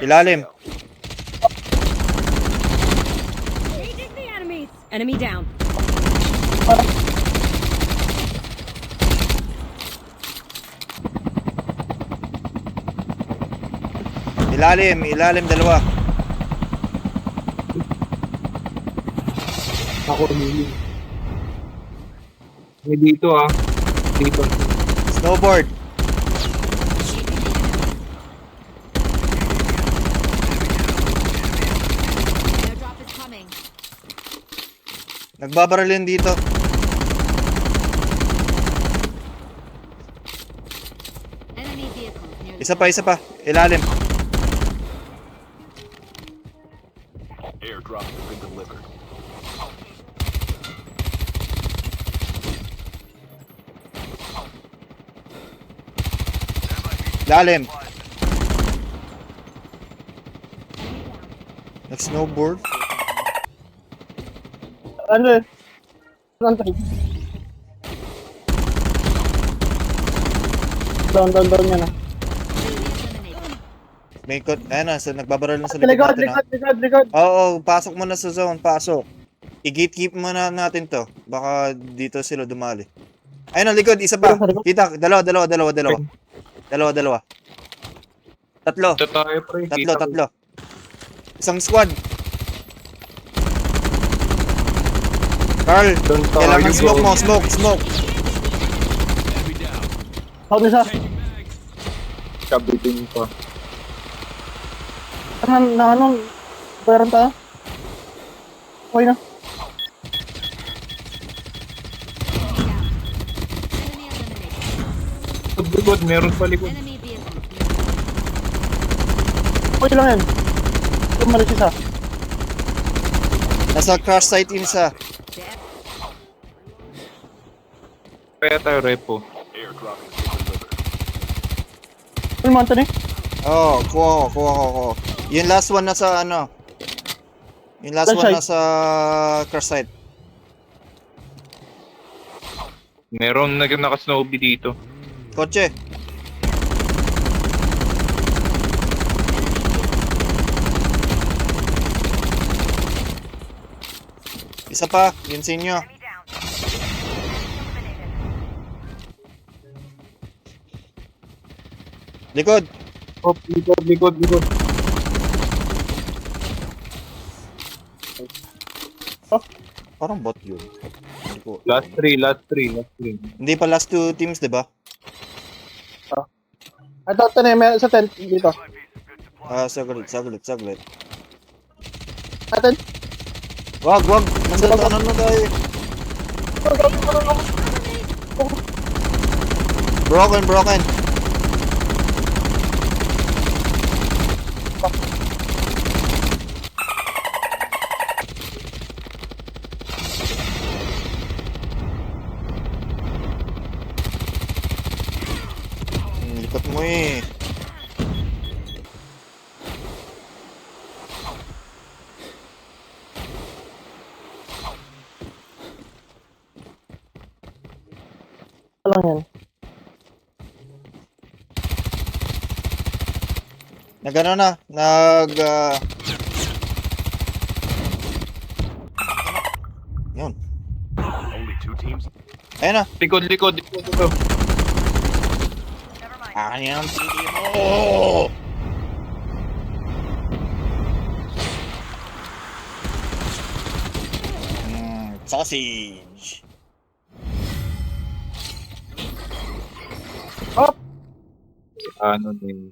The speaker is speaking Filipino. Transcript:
Ilalim. Engaging the enemies. Enemy down. Ilalim dalawa. Ako nili. May dito ah. Dito. Snowboard. Airdrop is coming. Nagbabaril yun dito. Enemy vehicles near the Isa pa. Ilalim. Airdrop has been delivered. Ilalim. Nag-snowboard. Ano eh? Down yan ah. May ikot. Ayan na, so nagbabaril na sa Likod, likod natin. Ha? likod. Oo, pasok mo na sa zone. Pasok. I-gatekeep muna natin to. Baka dito sila dumali. Ayun na, likod. Isa pa. Kita. Dalawa. Tatlo. Ito tayo pre. Tatlo. Isang squad. Carl, Doon tayo, kailangan smoke mo. bro. Smoke. Out isa. Kabitin pa. Anong bayaran tayo? Okay na. enemy eliminated. Likod, meron pa likod. Enemy vehicles. Okay lang yan. Tumalis isa. Nasa crash site yun isa. Kaya tayo repo. Airdrop has been delivered. Ano mo, Anthony? Oo, kuha ko. Yung last one nasa ano. Yung last Crash one site. nasa crash site. Meron naka-snowbie dito. Kotse. Isa pa, yun sa inyo. Likod. Oh, likod. Parang bot yun. Hindi ko- Last three. Hindi pa last two teams, di ba? Ito, Anthony, may sa tent dito. Saglit. Atin. Wag. Nasa tanan mo tayo. Broken. Likot mo eh. Ano lang yan? Nagano na, yun. Only 2 teams. Ayun na. Likod. Akin ang titi mo! Sausage! Ano din.